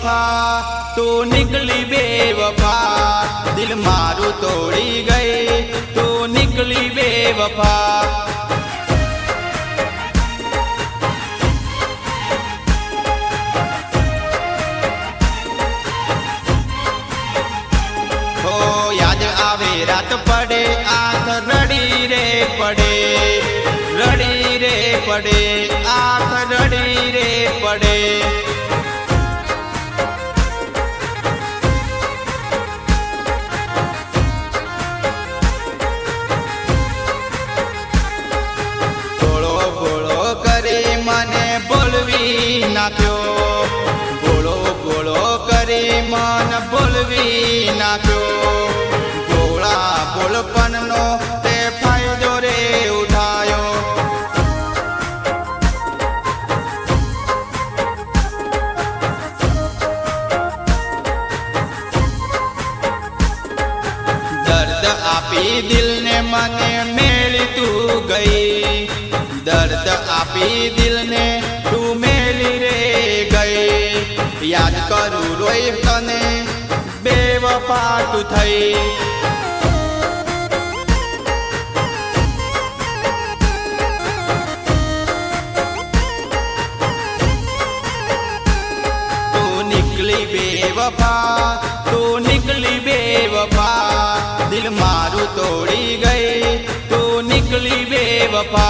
बेवफा तू निकली बेवफा, दिल मारू तोड़ी गई तू निकली बेवफा। हो याद आवे रात पड़े आंख रड़ी रे पड़े, रड़ी रे पड़े आंख रड़ी रे पड़े। बोलो बोलो करे मने बोलवी नाख्यो, बोलो बोलो करे मन बोलवी नाख्यो। बोला बोलपन नो ते फायदो रे उठायो। दर्द आपी दिल ने मने मेली तू गई, दर्द आपी दिल ने तू मेली रे गई। याद करू रोई तने बेवफा तू थई, तू निकली बेवफा तू निकली बेवफा, दिल मारू तोड़ी गई तू निकली बेवफा।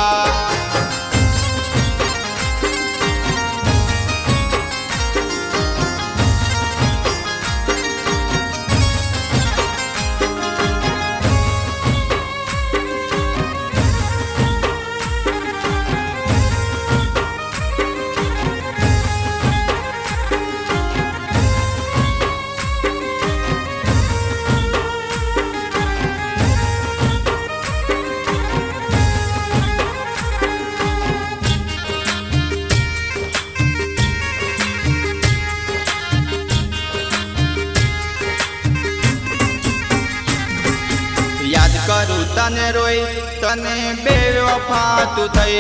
याद करू तने रोई तने बेवफा तू थई,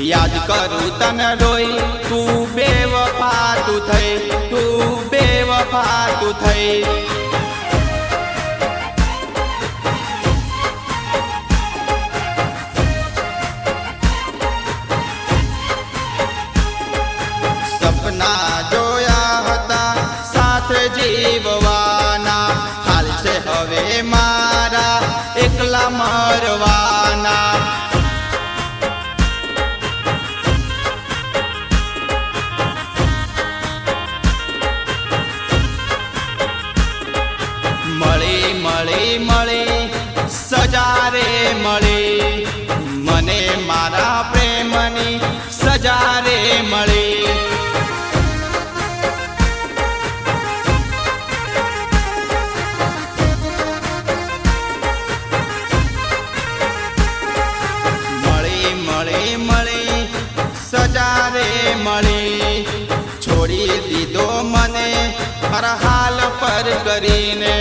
याद करू तने रोई तू बेवफा तू थई, तू बेवफा तू थई। सपना जोया हता साथ जीववाना, हाल छे हवे मारा एकला मरवाना। मળી મળી મળી સજા રે મળી, મને મારા પ્રેમની સજા રે મળી। सजा रे मળી छोड़ी दीदो मने हर हाल पर करीने।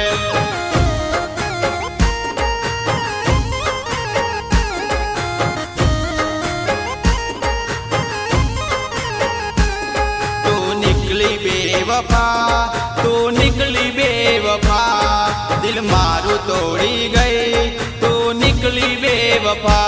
तू निकली बेवफा तू निकली बेवफा, दिल मारू तोड़ी गई तू निकली बेवफा।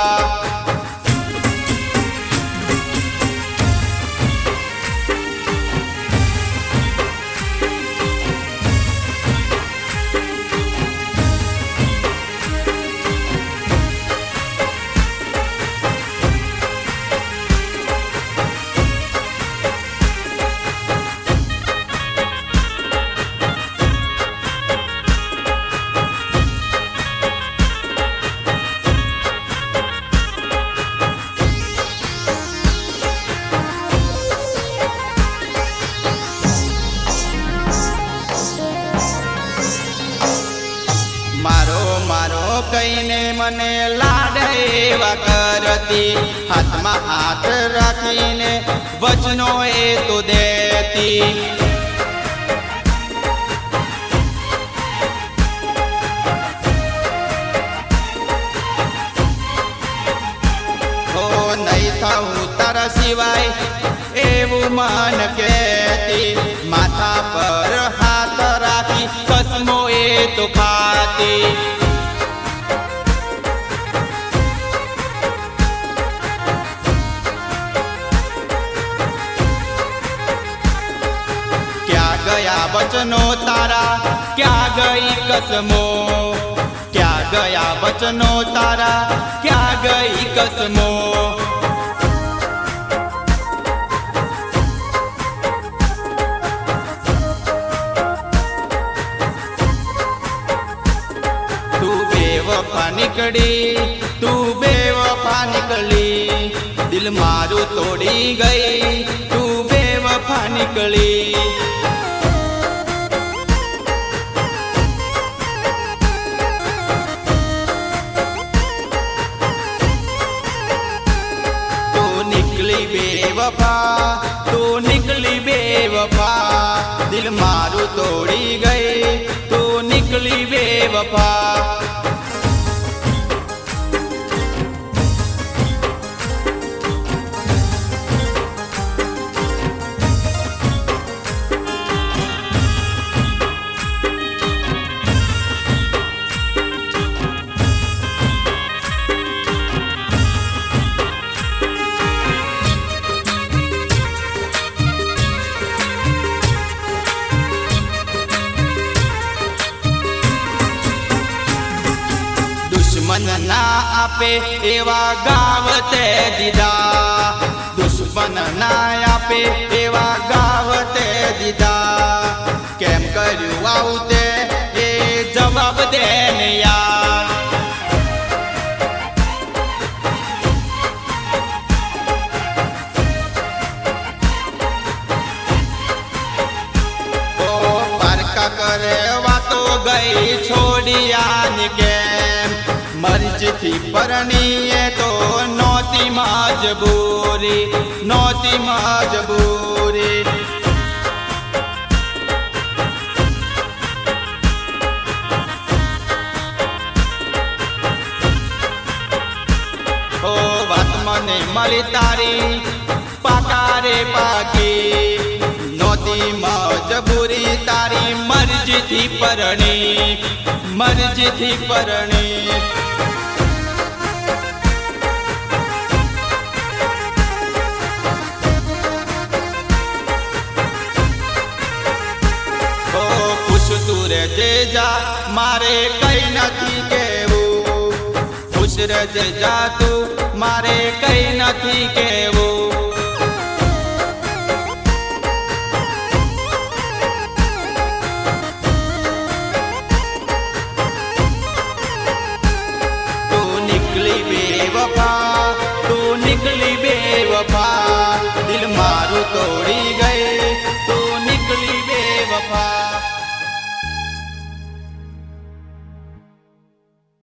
कईने मने लाड एवा करती, हाथ में हाथ राखीने वचनो ए तो देती। हो नहीं थाऊं तारा सिवाय एवं मन कहती, माथा तो खाती। क्या गया वचनों तारा, क्या गई कसमों, क्या गया वचनों तारा, क्या गई कसमों। तू बेवफा निकली, तू बेवफा निकली, दिल मारू तोड़ी गई, तू बेवफा निकली। तू निकली बेवफा, तू निकली बेवफा, दिल मारू तोड़ी गई, तू निकली बेवफा। दुश्मन ना आपे एवा गाव ते दीदा, दुश्मन ना आपे एवा गाव ते दीदा। केम कर्યું આવું તે એ જવાબ દે ને યાર। ઓ પારકા કરે વાતો ગઈ છોડિયાન કેમ, मर्जी थी परनीए तो नौती मजबूरी, नौती मजबूरी। ओ बात मने मली तारी पाकारे पाकी, नौती मजबूरी तारी मर्जी थी परणी, मर्जी थी परणी। जा मारे कई नथी केवू, खुश रह जा तू मारे कई नथी केवू। तू निकली बेवफा, तू निकली बेवफा, दिल मारू तोड़ी गई, तू निकली बेवफा।